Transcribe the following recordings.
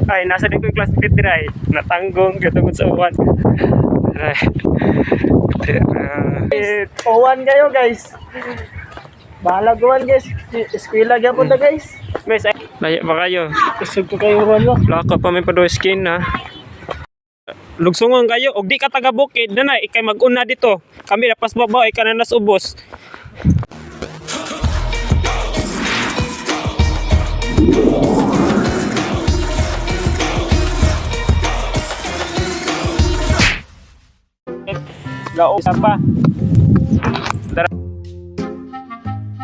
Ay, nasa din ko yung class fit dry. Natanggong, katungod sa uwan. Uwan kayo guys. Bahala guwan guys. Eskwela gyapon ta guys. Miss, ay, layo ba kayo? Kusog ko kayo uwan mo. Lako pa may pado skin ha. Lugsungon kayo, og di ka taga bukid, nanay, ikay mag-una dito. Kami lapas babaw, ikaw na nas ubos. Gao isa pa. Dara.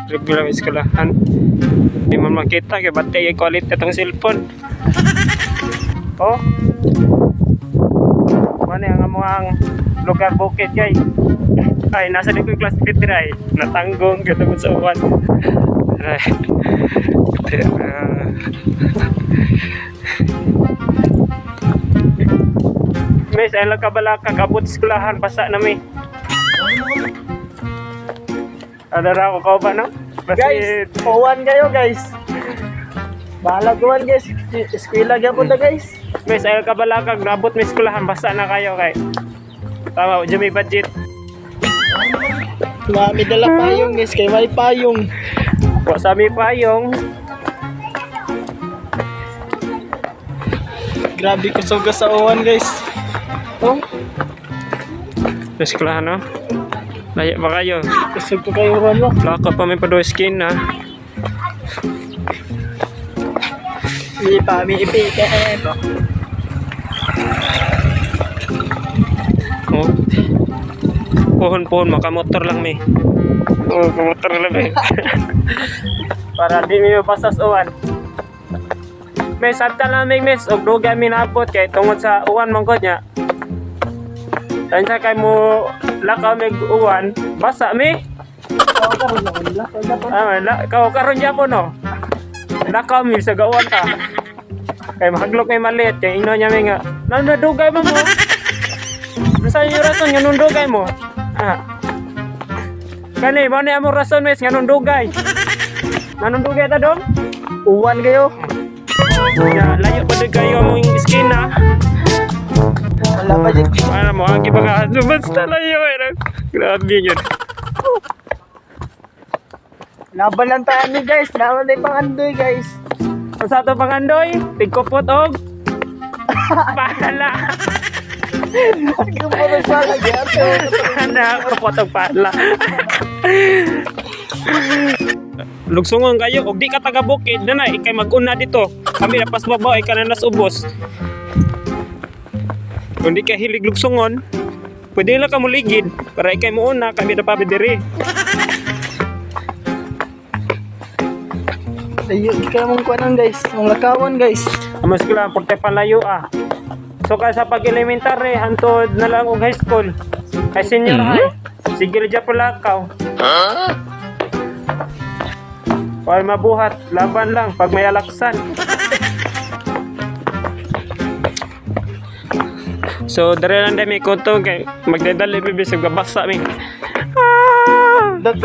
Regular eskalahan. Di man makita kay batay yung quality itong cellphone. Oh. Ano yung amuang lugar bukid kay. Ay, nasa din ko yung class fit dry. Natanggong, katungod sa uwan. Miss, ay lang kabalaka, kabut skulahan, basa na mi. Ada ra ako ka ba no? Guys, uwan kayo guys. Bahala guwan guys. Eskwela gyapon ta guys. Miss, ay lang kabalaka, nabot mi skulahan, basa na kayo kay. Tama, dyan may budget. Mami dala payong guys, kay may payong. Wa sa mi payong. Grabe kusog sa uwan guys. Oh, Skulahan no? Layo ba kayo? kusog ko kayo uwan mo. Lako pa may pado skin ha. Mi pa mi ipike. Oh. Pohon-pohon, makamotor lang mi. Oh, kamotor lang mi. Para di mi mapasas uwan. May sabta lang mi miss, og dugay mi naabot kay tungod sa uwan mangkod niya. Tansya kay mo lakaw mig uwan, basa mi. Karon gyapon no. Lakaw mi sa gauwan ta. Kay mahaglok may maliit kay ino niya mi nga. Nanadugay mo mo. Nasa yung rason nga nundugay mo. Ah. Kani mo ni among rason mes nga nundugay. Nanundugay ta dong? Uwan kayo. Ya, layo pa din kayo among skin ha. Wala pa dyan. Ano mo, ang kibaga, basta layo eh. Grabe yun. Laban lang tayo ni guys. Laban tayo pangandoy guys. Sa ito pangandoy, tigkupot og pala. Tigkupot og pala. Ano, kupot og pala. Lugsungon kayo, og di ka taga bukid, nanay, ikay mag-una dito. Kami lapas babaw, ikaw na nas ubos. Kung di ka hilig lugsungon, pwede lang ka muligid para ikay mo una, kami na pabidiri. Layo, ikaw mong kuwanan guys. Mong lakawan guys. Amos ko lang, pagka palayo ah. So ka sa pag-elementary, hantod na lang og high school. Ay senior high. Sige dyan po lakaw. Para mabuhat, laban lang pag may alaksan. So, dari lang dami ko to, magdadali bibis, magbabasa mi. Dag